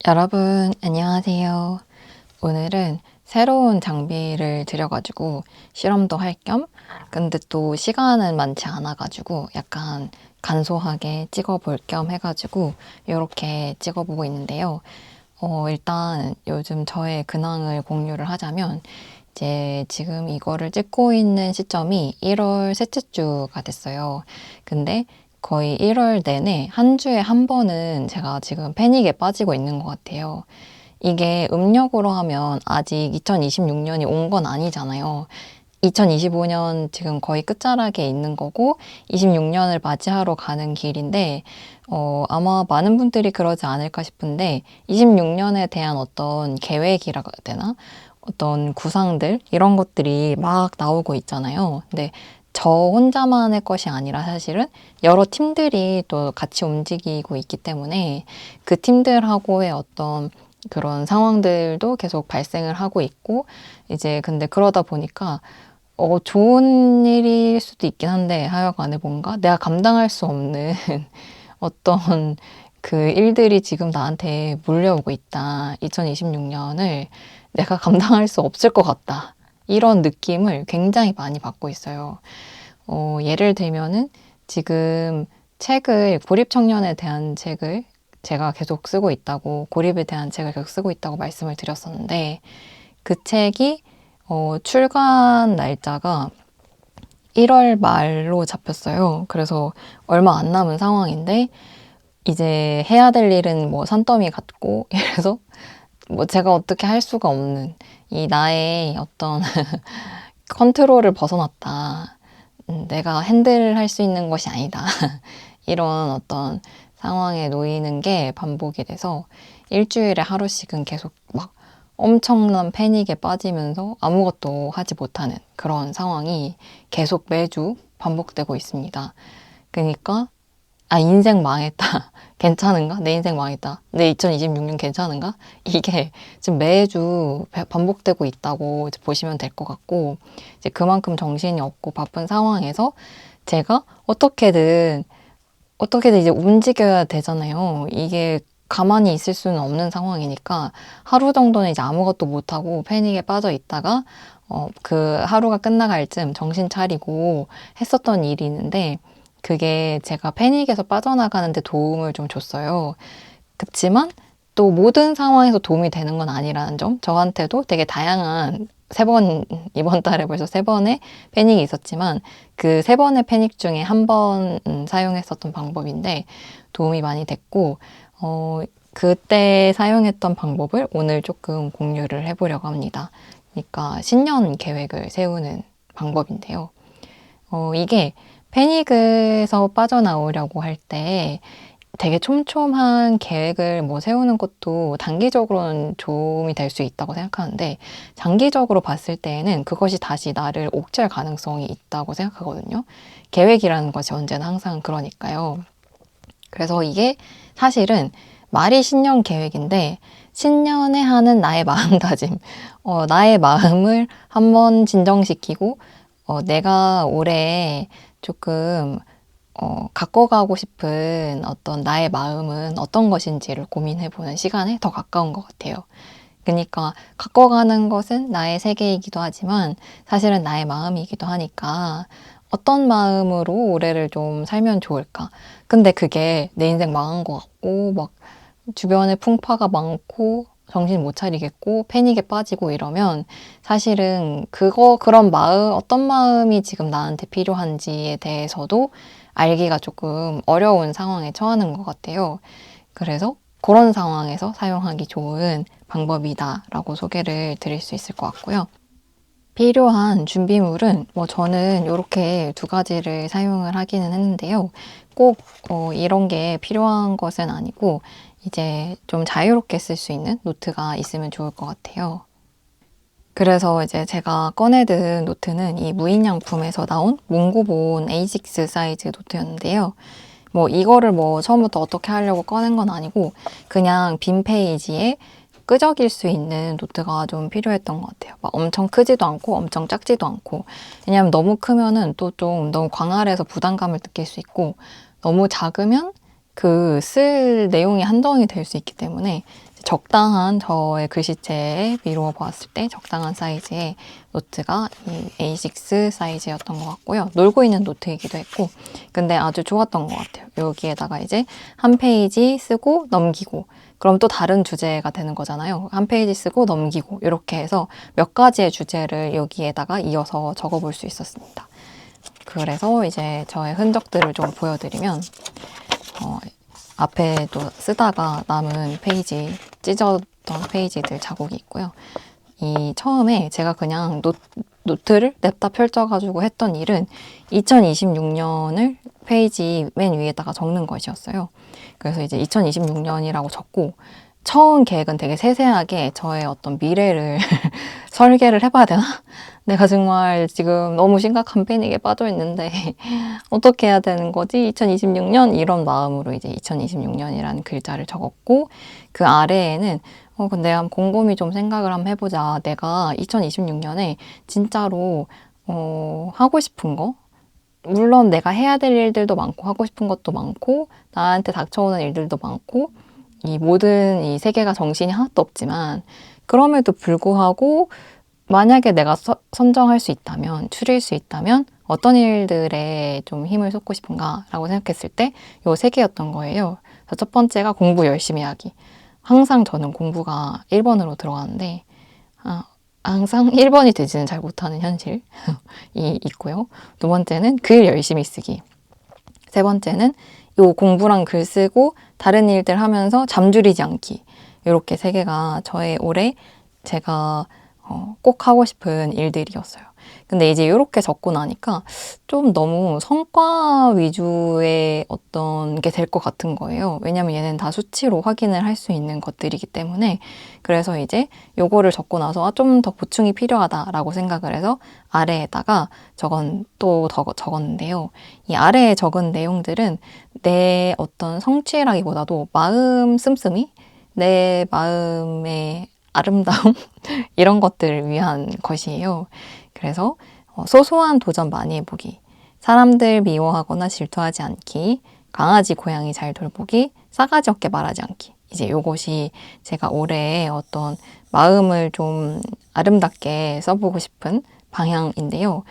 여러분, 안녕하세요. 오늘은 새로운 장비를 들여가지고 실험도 할 겸, 근데 또 시간은 많지 않아가지고 약간 간소하게 찍어볼 겸 해가지고 이렇게 찍어보고 있는데요. 일단 요즘 저의 근황을 공유를 하자면 이제 지금 이거를 찍고 있는 시점이 1월 셋째 주가 됐어요. 근데 거의 1월 내내 한 주에 한 번은 제가 지금 패닉에 빠지고 있는 것 같아요. 이게 음력으로 하면 아직 2026년이 온 건 아니잖아요. 2025년 지금 거의 끝자락에 있는 거고 26년을 맞이하러 가는 길인데 아마 많은 분들이 그러지 않을까 싶은데 26년에 대한 어떤 계획이라고 해야 되나? 어떤 구상들 이런 것들이 막 나오고 있잖아요. 근데 저 혼자만의 것이 아니라 사실은 여러 팀들이 또 같이 움직이고 있기 때문에 그 팀들하고의 어떤 그런 상황들도 계속 발생을 하고 있고 이제 근데 그러다 보니까 좋은 일일 수도 있긴 한데 하여간에 뭔가 내가 감당할 수 없는 어떤 그 일들이 지금 나한테 몰려오고 있다. 2026년을 내가 감당할 수 없을 것 같다. 이런 느낌을 굉장히 많이 받고 있어요. 예를 들면은 지금 고립 청년에 대한 책을 제가 계속 쓰고 있다고, 고립에 대한 책을 계속 쓰고 있다고 말씀을 드렸었는데, 그 책이, 출간 날짜가 1월 말로 잡혔어요. 그래서 얼마 안 남은 상황인데, 이제 해야 될 일은 뭐 산더미 같고, 이래서 뭐 제가 어떻게 할 수가 없는 이 나의 어떤 컨트롤을 벗어났다. 내가 핸들할 수 있는 것이 아니다. 이런 어떤 상황에 놓이는 게 반복이 돼서 일주일에 하루씩은 계속 막 엄청난 패닉에 빠지면서 아무것도 하지 못하는 그런 상황이 계속 매주 반복되고 있습니다. 그러니까 인생 망했다. 괜찮은가? 내 인생 망했다. 내 2026년 괜찮은가? 이게 지금 매주 반복되고 있다고 이제 보시면 될 것 같고, 이제 그만큼 정신이 없고 바쁜 상황에서 제가 어떻게든 이제 움직여야 되잖아요. 이게 가만히 있을 수는 없는 상황이니까 하루 정도는 이제 아무것도 못하고 패닉에 빠져 있다가, 그 하루가 끝나갈 쯤 정신 차리고 했었던 일이 있는데, 그게 제가 패닉에서 빠져나가는데 도움을 좀 줬어요. 그치만 또 모든 상황에서 도움이 되는 건 아니라는 점, 저한테도 되게 다양한 이번 달에 벌써 세 번의 패닉이 있었지만 그 세 번의 패닉 중에 한 번 사용했었던 방법인데 도움이 많이 됐고, 그때 사용했던 방법을 오늘 조금 공유를 해보려고 합니다. 그러니까 신년 계획을 세우는 방법인데요. 이게 패닉에서 빠져나오려고 할 때 되게 촘촘한 계획을 뭐 세우는 것도 단기적으로는 도움이 될 수 있다고 생각하는데 장기적으로 봤을 때에는 그것이 다시 나를 옥죄할 가능성이 있다고 생각하거든요. 계획이라는 것이 언제나 항상 그러니까요. 그래서 이게 사실은 말이 신년 계획인데 신년에 하는 나의 마음다짐, 나의 마음을 한번 진정시키고 내가 올해 조금 갖고 가고 싶은 어떤 나의 마음은 어떤 것인지를 고민해보는 시간에 더 가까운 것 같아요. 그러니까 갖고 가는 것은 나의 세계이기도 하지만 사실은 나의 마음이기도 하니까 어떤 마음으로 올해를 좀 살면 좋을까? 근데 그게 내 인생 망한 것 같고 막 주변에 풍파가 많고 정신 못 차리겠고 패닉에 빠지고 이러면 사실은 그런 마음, 어떤 마음이 지금 나한테 필요한지에 대해서도 알기가 조금 어려운 상황에 처하는 것 같아요. 그래서 그런 상황에서 사용하기 좋은 방법이다라고 소개를 드릴 수 있을 것 같고요. 필요한 준비물은 저는 이렇게 두 가지를 사용을 하기는 했는데요. 꼭 이런 게 필요한 것은 아니고 이제 좀 자유롭게 쓸 수 있는 노트가 있으면 좋을 것 같아요. 그래서 이제 제가 꺼내든 노트는 이 무인양품에서 나온 몽고본 A6 사이즈 노트였는데요. 이거를 처음부터 어떻게 하려고 꺼낸 건 아니고 그냥 빈 페이지에 끄적일 수 있는 노트가 좀 필요했던 것 같아요. 막 엄청 크지도 않고 엄청 작지도 않고. 왜냐면 너무 크면은 또 좀 너무 광활해서 부담감을 느낄 수 있고 너무 작으면 그 쓸 내용이 한정이 될 수 있기 때문에 적당한 저의 글씨체에 미루어 보았을 때 적당한 사이즈의 노트가 이 A6 사이즈였던 것 같고요. 놀고 있는 노트이기도 했고, 근데 아주 좋았던 것 같아요. 여기에다가 이제 한 페이지 쓰고 넘기고, 그럼 또 다른 주제가 되는 거잖아요. 한 페이지 쓰고 넘기고 이렇게 해서 몇 가지의 주제를 여기에다가 이어서 적어볼 수 있었습니다. 그래서 이제 저의 흔적들을 좀 보여드리면 앞에도 쓰다가 남은 페이지, 찢었던 페이지들 자국이 있고요. 이 처음에 제가 그냥 노트를 냅다 펼쳐가지고 했던 일은 2026년을 페이지 맨 위에다가 적는 것이었어요. 그래서 이제 2026년이라고 적고 처음 계획은 되게 세세하게 저의 어떤 미래를 설계를 해봐야 되나? 내가 정말 지금 너무 심각한 패닉에 빠져 있는데 어떻게 해야 되는 거지? 2026년 이런 마음으로 이제 2026년이라는 글자를 적었고 그 아래에는 근데 한번 곰곰이 좀 생각을 한번 해보자. 내가 2026년에 진짜로 하고 싶은 거 물론 내가 해야 될 일들도 많고 하고 싶은 것도 많고 나한테 닥쳐오는 일들도 많고 이 모든 이 세계가 정신이 하나도 없지만 그럼에도 불구하고 만약에 내가 선정할 수 있다면, 추릴 수 있다면 어떤 일들에 좀 힘을 쏟고 싶은가라고 생각했을 때 요 세 개였던 거예요. 그래서 첫 번째가 공부 열심히 하기. 항상 저는 공부가 1번으로 들어가는데 항상 1번이 되지는 잘 못하는 현실이 있고요. 두 번째는 글 열심히 쓰기. 세 번째는 요 공부랑 글 쓰고 다른 일들 하면서 잠줄이지 않기. 이렇게 세 개가 저의 올해 제가 꼭 하고 싶은 일들이었어요. 근데 이제 이렇게 적고 나니까 좀 너무 성과 위주의 어떤 게 될 것 같은 거예요. 왜냐면 얘는 다 수치로 확인을 할 수 있는 것들이기 때문에. 그래서 이제 요거를 적고 나서 좀 더 보충이 필요하다라고 생각을 해서 아래에다가 또 적었는데요. 이 아래에 적은 내용들은 내 어떤 성취라기보다도 마음 씀씀이 내 마음의 아름다움 이런 것들을 위한 것이에요. 그래서 소소한 도전 많이 해보기, 사람들 미워하거나 질투하지 않기, 강아지 고양이 잘 돌보기, 싸가지 없게 말하지 않기. 이제 요것이 제가 올해 어떤 마음을 좀 아름답게 써보고 싶은 방향인데요.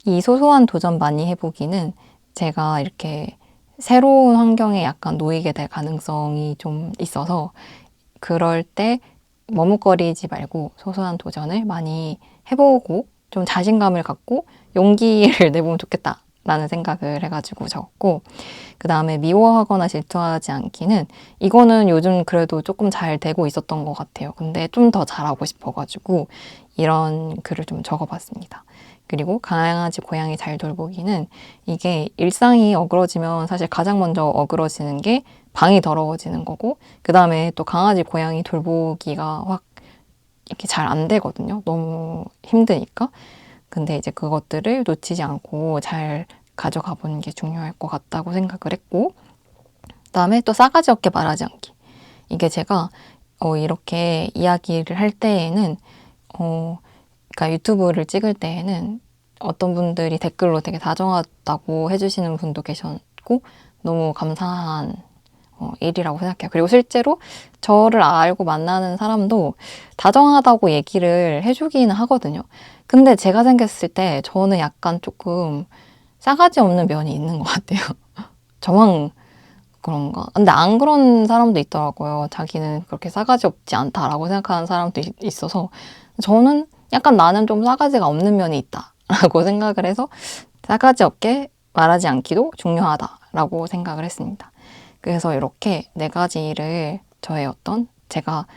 이 소소한 도전 많이 해보기는 제가 이렇게 새로운 환경에 약간 놓이게 될 가능성이 좀 있어서 그럴 때 머뭇거리지 말고 소소한 도전을 많이 해보고 좀 자신감을 갖고 용기를 내보면 좋겠다라는 생각을 해가지고 적었고 그 다음에 미워하거나 질투하지 않기는 이거는 요즘 그래도 조금 잘 되고 있었던 것 같아요. 근데 좀 더 잘하고 싶어가지고 이런 글을 좀 적어봤습니다. 그리고 강아지, 고양이 잘 돌보기는 이게 일상이 어그러지면 사실 가장 먼저 어그러지는 게 방이 더러워지는 거고 그 다음에 또 강아지, 고양이 돌보기가 확 이렇게 잘 안 되거든요. 너무 힘드니까. 근데 이제 그것들을 놓치지 않고 잘 가져가 보는 게 중요할 것 같다고 생각을 했고 그 다음에 또 싸가지 없게 말하지 않기. 이게 제가 이렇게 이야기를 할 때에는 그러니까 유튜브를 찍을 때에는 어떤 분들이 댓글로 되게 다정하다고 해주시는 분도 계셨고 너무 감사한 일이라고 생각해요. 그리고 실제로 저를 알고 만나는 사람도 다정하다고 얘기를 해주기는 하거든요. 근데 제가 생겼을 때 저는 약간 조금 싸가지 없는 면이 있는 것 같아요. 저만 그런가? 근데 안 그런 사람도 있더라고요. 자기는 그렇게 싸가지 없지 않다라고 생각하는 사람도 있어서 저는 약간 나는 좀 싸가지가 없는 면이 있다라고 생각을 해서 싸가지 없게 말하지 않기도 중요하다라고 생각을 했습니다. 그래서 이렇게 네 가지를 저의 제가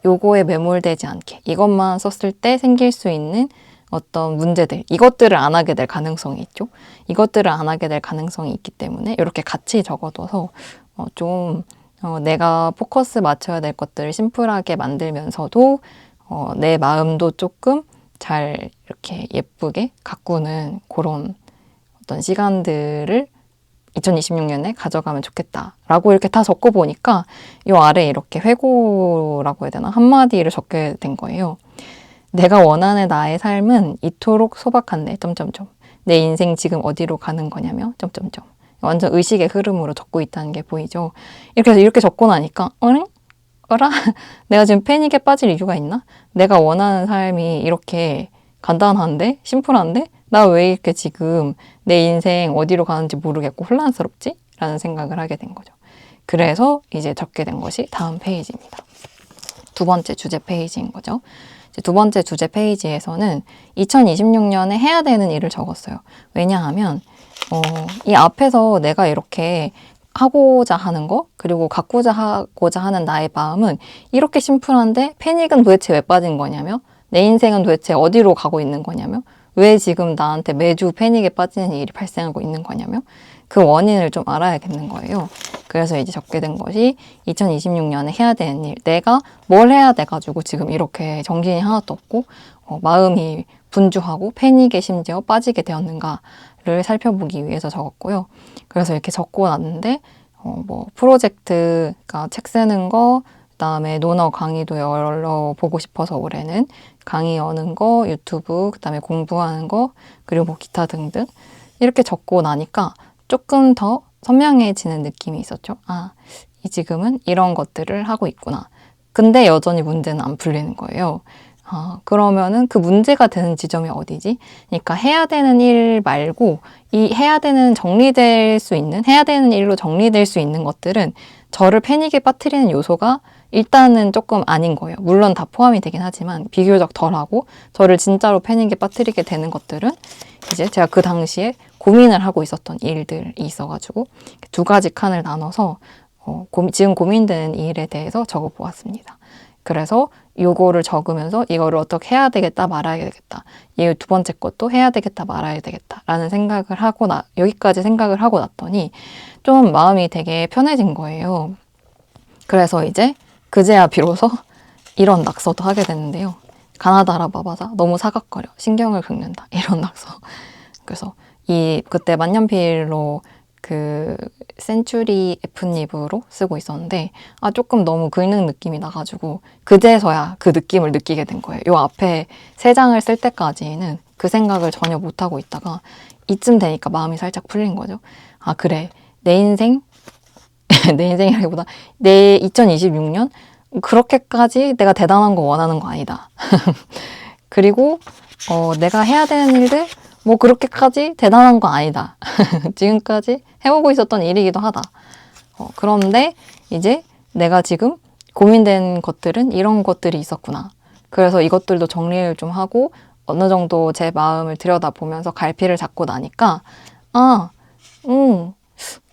요거에 매몰되지 않게 이것만 썼을 때 생길 수 있는 어떤 문제들, 이것들을 안 하게 될 가능성이 있죠. 이것들을 안 하게 될 가능성이 있기 때문에 이렇게 같이 적어둬서 내가 포커스 맞춰야 될 것들을 심플하게 만들면서도 내 마음도 조금 잘 이렇게 예쁘게 가꾸는 그런 어떤 시간들을 2026년에 가져가면 좋겠다라고 이렇게 다 적고 보니까 이 아래 이렇게 회고라고 해야 되나? 한마디를 적게 된 거예요. 내가 원하는 나의 삶은 이토록 소박한데 점점점 내 인생 지금 어디로 가는 거냐며 점점점 완전 의식의 흐름으로 적고 있다는 게 보이죠. 이렇게 해서 이렇게 적고 나니까 어라? 내가 지금 패닉에 빠질 이유가 있나? 내가 원하는 삶이 이렇게 간단한데? 심플한데? 나 왜 이렇게 지금 내 인생 어디로 가는지 모르겠고 혼란스럽지? 라는 생각을 하게 된 거죠. 그래서 이제 적게 된 것이 다음 페이지입니다. 두 번째 주제 페이지인 거죠. 이제 두 번째 주제 페이지에서는 2026년에 해야 되는 일을 적었어요. 왜냐하면 이 앞에서 내가 이렇게 하고자 하는 거, 그리고 갖고자 하고자 하는 나의 마음은 이렇게 심플한데 패닉은 도대체 왜 빠진 거냐며, 내 인생은 도대체 어디로 가고 있는 거냐며, 왜 지금 나한테 매주 패닉에 빠지는 일이 발생하고 있는 거냐며, 그 원인을 좀 알아야겠는 거예요. 그래서 이제 적게 된 것이 2026년에 해야 되는 일, 내가 뭘 해야 돼가지고 지금 이렇게 정신이 하나도 없고 마음이 분주하고 패닉에 심지어 빠지게 되었는가를 살펴보기 위해서 적었고요. 그래서 이렇게 적고 났는데 뭐 프로젝트, 그러니까 책 쓰는 거, 그다음에 논어 강의도 여러 보고 싶어서 올해는 강의 여는 거, 유튜브, 그다음에 공부하는 거, 그리고 뭐 기타 등등 이렇게 적고 나니까 조금 더 선명해지는 느낌이 있었죠. 아, 지금은 이런 것들을 하고 있구나. 근데 여전히 문제는 안 풀리는 거예요. 그러면은 그 문제가 되는 지점이 어디지? 그러니까 해야 되는 일 말고 이 해야 되는 해야 되는 일로 정리될 수 있는 것들은 저를 패닉에 빠뜨리는 요소가 일단은 조금 아닌 거예요. 물론 다 포함이 되긴 하지만 비교적 덜하고 저를 진짜로 패닉에 빠뜨리게 되는 것들은 이제 제가 그 당시에 고민을 하고 있었던 일들이 있어가지고 두 가지 칸을 나눠서 지금 고민되는 일에 대해서 적어보았습니다. 그래서 요거를 적으면서 이거를 어떻게 해야 되겠다 말아야 되겠다, 이 두 번째 것도 해야 되겠다 말아야 되겠다 라는 생각을 하고 여기까지 생각을 하고 났더니 좀 마음이 되게 편해진 거예요. 그래서 이제 그제야 비로소 이런 낙서도 하게 됐는데요. 가나다라 바바자 너무 사각거려, 신경을 긁는다, 이런 낙서. 그래서 그때 만년필로 그 센츄리 F닙으로 쓰고 있었는데 조금 너무 긁는 느낌이 나가지고 그제서야 그 느낌을 느끼게 된 거예요. 요 앞에 세 장을 쓸 때까지는 그 생각을 전혀 못하고 있다가 이쯤 되니까 마음이 살짝 풀린 거죠. 그래, 내 인생 내 인생이라기보다 내 2026년 그렇게까지 내가 대단한 거 원하는 거 아니다. 그리고 내가 해야 되는 일들 뭐 그렇게까지 대단한 거 아니다. 지금까지 해오고 있었던 일이기도 하다. 그런데 이제 내가 지금 고민된 것들은 이런 것들이 있었구나. 그래서 이것들도 정리를 좀 하고 어느 정도 제 마음을 들여다보면서 갈피를 잡고 나니까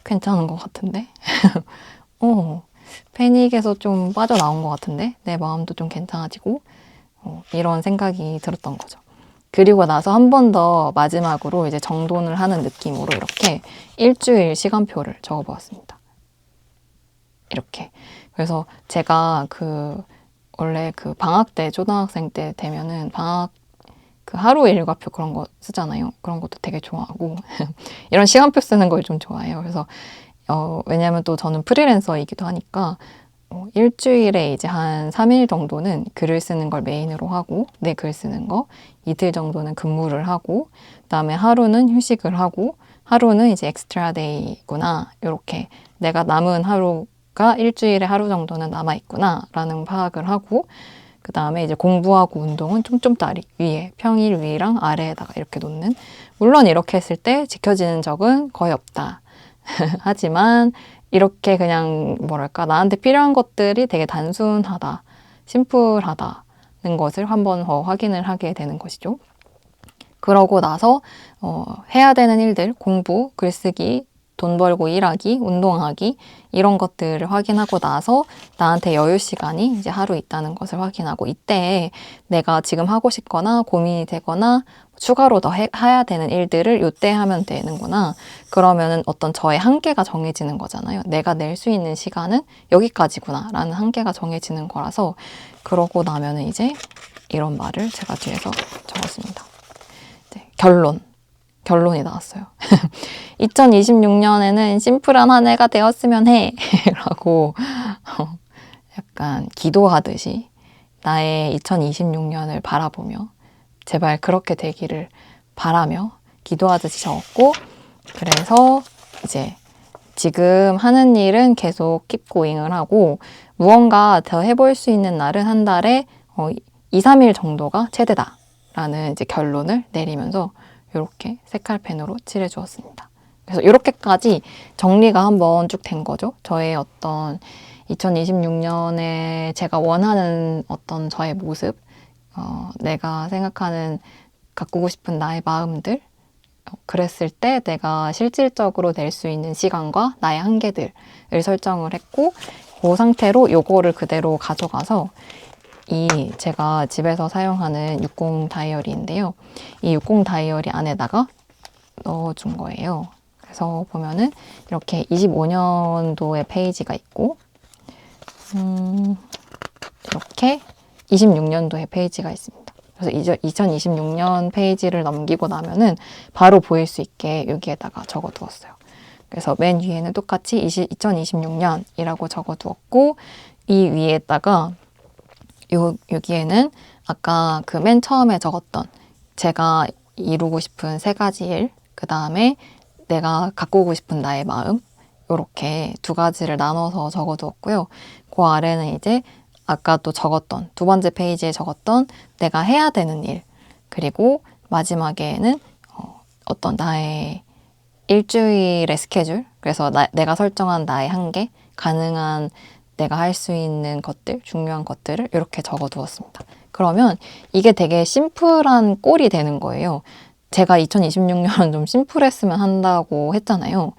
괜찮은 것 같은데? 패닉에서 좀 빠져나온 것 같은데? 내 마음도 좀 괜찮아지고 이런 생각이 들었던 거죠. 그리고 나서 한 번 더 마지막으로 이제 정돈을 하는 느낌으로 이렇게 일주일 시간표를 적어보았습니다. 이렇게. 그래서 제가 원래 방학 때, 초등학생 때 되면은 하루 일과표 그런 거 쓰잖아요. 그런 것도 되게 좋아하고 이런 시간표 쓰는 걸 좀 좋아해요. 그래서 왜냐면 또 저는 프리랜서이기도 하니까 일주일에 이제 한 3일 정도는 글을 쓰는 걸 메인으로 하고, 내 글 쓰는 거, 이틀 정도는 근무를 하고, 그다음에 하루는 휴식을 하고, 하루는 이제 엑스트라 데이구나, 이렇게 내가 남은 하루가 일주일에 하루 정도는 남아있구나 라는 파악을 하고, 그 다음에 이제 공부하고 운동은 쫌쫌다리 위에, 평일 위랑 아래에다가 이렇게 놓는. 물론 이렇게 했을 때 지켜지는 적은 거의 없다. 하지만 이렇게 그냥 나한테 필요한 것들이 되게 단순하다, 심플하다는 것을 한 번 더 확인을 하게 되는 것이죠. 그러고 나서 해야 되는 일들, 공부, 글쓰기, 돈 벌고 일하기, 운동하기 이런 것들을 확인하고 나서 나한테 여유 시간이 이제 하루 있다는 것을 확인하고, 이때에 내가 지금 하고 싶거나 고민이 되거나 추가로 더 해야 되는 일들을 이때 하면 되는구나. 그러면은 어떤 저의 한계가 정해지는 거잖아요. 내가 낼 수 있는 시간은 여기까지구나 라는 한계가 정해지는 거라서, 그러고 나면은 이제 이런 말을 제가 뒤에서 적었습니다. 결론이 나왔어요. 2026년에는 심플한 한 해가 되었으면 해 라고 약간 기도하듯이 나의 2026년을 바라보며 제발 그렇게 되기를 바라며 기도하듯이 적었고, 그래서 이제 지금 하는 일은 계속 keep going을 하고 무언가 더 해볼 수 있는 날은 한 달에 2, 3일 정도가 최대다라는 이제 결론을 내리면서 이렇게 색깔펜으로 칠해 주었습니다. 그래서 이렇게까지 정리가 한번 쭉 된 거죠. 저의 어떤 2026년에 제가 원하는 어떤 저의 모습, 내가 생각하는 가꾸고 싶은 나의 마음들, 그랬을 때 내가 실질적으로 낼 수 있는 시간과 나의 한계들을 설정을 했고 그 상태로 요거를 그대로 가져가서 이 제가 집에서 사용하는 60 다이어리인데요. 이 60 다이어리 안에다가 넣어준 거예요. 그래서 보면은 이렇게 25년도의 페이지가 있고 이렇게 26년도의 페이지가 있습니다. 그래서 이제 2026년 페이지를 넘기고 나면은 바로 보일 수 있게 여기에다가 적어두었어요. 그래서 맨 위에는 똑같이 2026년이라고 적어두었고 이 위에다가 여기에는 아까 그 맨 처음에 적었던 제가 이루고 싶은 3가지 일, 그 다음에 내가 가꾸고 싶은 나의 마음, 이렇게 2가지를 나눠서 적어두었고요. 그 아래는 이제 아까 또 적었던 2번째 페이지에 적었던 내가 해야 되는 일, 그리고 마지막에는 어떤 나의 일주일의 스케줄, 그래서 내가 설정한 나의 한계, 가능한 내가 할 수 있는 것들, 중요한 것들을 이렇게 적어두었습니다. 그러면 이게 되게 심플한 꼴이 되는 거예요. 제가 2026년은 좀 심플했으면 한다고 했잖아요.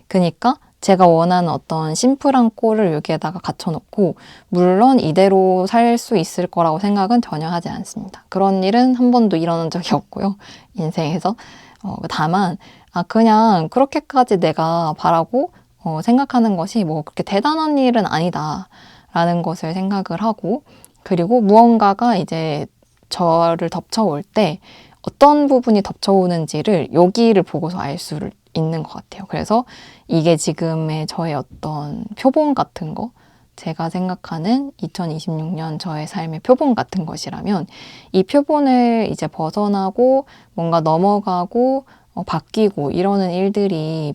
그러니까 제가 원하는 어떤 심플한 꼴을 여기에다가 갖춰놓고 물론 이대로 살 수 있을 거라고 생각은 전혀 하지 않습니다. 그런 일은 한 번도 일어난 적이 없고요. 인생에서. 다만 그냥 그렇게까지 내가 바라고 생각하는 것이 뭐 그렇게 대단한 일은 아니다 라는 것을 생각을 하고 그리고 무언가가 이제 저를 덮쳐올 때 어떤 부분이 덮쳐오는지를 여기를 보고서 알 수 있는 것 같아요. 그래서 이게 지금의 저의 어떤 표본 같은 거, 제가 생각하는 2026년 저의 삶의 표본 같은 것이라면 이 표본을 이제 벗어나고 뭔가 넘어가고 바뀌고 이러는 일들이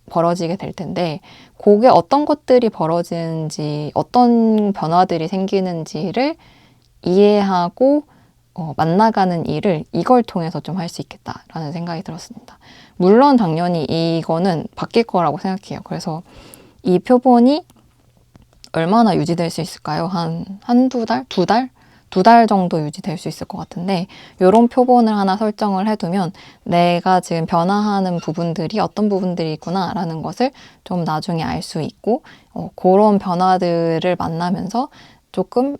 벌어지게 될 텐데 그게 어떤 것들이 벌어지는지 어떤 변화들이 생기는지를 이해하고 만나가는 일을 이걸 통해서 좀 할 수 있겠다라는 생각이 들었습니다. 물론 당연히 이거는 바뀔 거라고 생각해요. 그래서 이 표본이 얼마나 유지될 수 있을까요? 한두 달? 2달? 2달 정도 유지될 수 있을 것 같은데 이런 표본을 하나 설정을 해두면 내가 지금 변화하는 부분들이 어떤 부분들이 있구나 라는 것을 좀 나중에 알 수 있고 그런 변화들을 만나면서 조금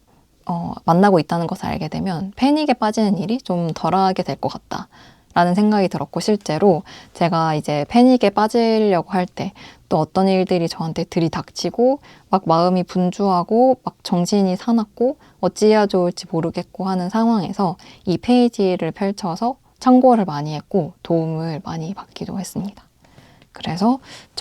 만나고 있다는 것을 알게 되면 패닉에 빠지는 일이 좀 덜하게 될 것 같다 라는 생각이 들었고 실제로 제가 이제 패닉에 빠지려고 할 때 또 어떤 일들이 저한테 들이닥치고 막 마음이 분주하고 막 정신이 사납고 어찌해야 좋을지 모르겠고 하는 상황에서 이 페이지를 펼쳐서 참고를 많이 했고 도움을 많이 받기도 했습니다. 그래서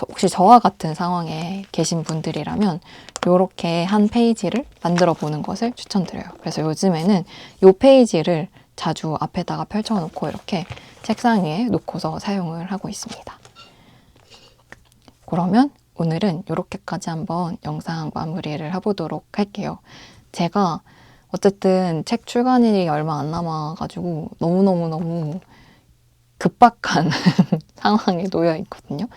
혹시 저와 같은 상황에 계신 분들이라면 이렇게 한 페이지를 만들어 보는 것을 추천드려요. 그래서 요즘에는 이 페이지를 자주 앞에다가 펼쳐놓고 이렇게 책상 위에 놓고서 사용을 하고 있습니다. 그러면 오늘은 이렇게까지 한번 영상 마무리를 해보도록 할게요. 제가 어쨌든 책 출간일이 얼마 안 남아가지고 너무 급박한 상황에 놓여 있거든요.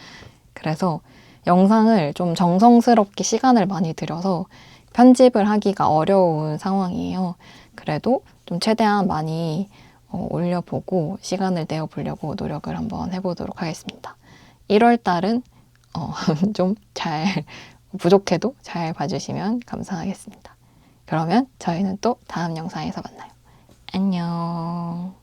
그래서 영상을 좀 정성스럽게 시간을 많이 들여서 편집을 하기가 어려운 상황이에요. 그래도 좀 최대한 많이 올려보고 시간을 내어보려고 노력을 한번 해보도록 하겠습니다. 1월 달은 좀 잘 부족해도 잘 봐주시면 감사하겠습니다. 그러면 저희는 또 다음 영상에서 만나요. 안녕.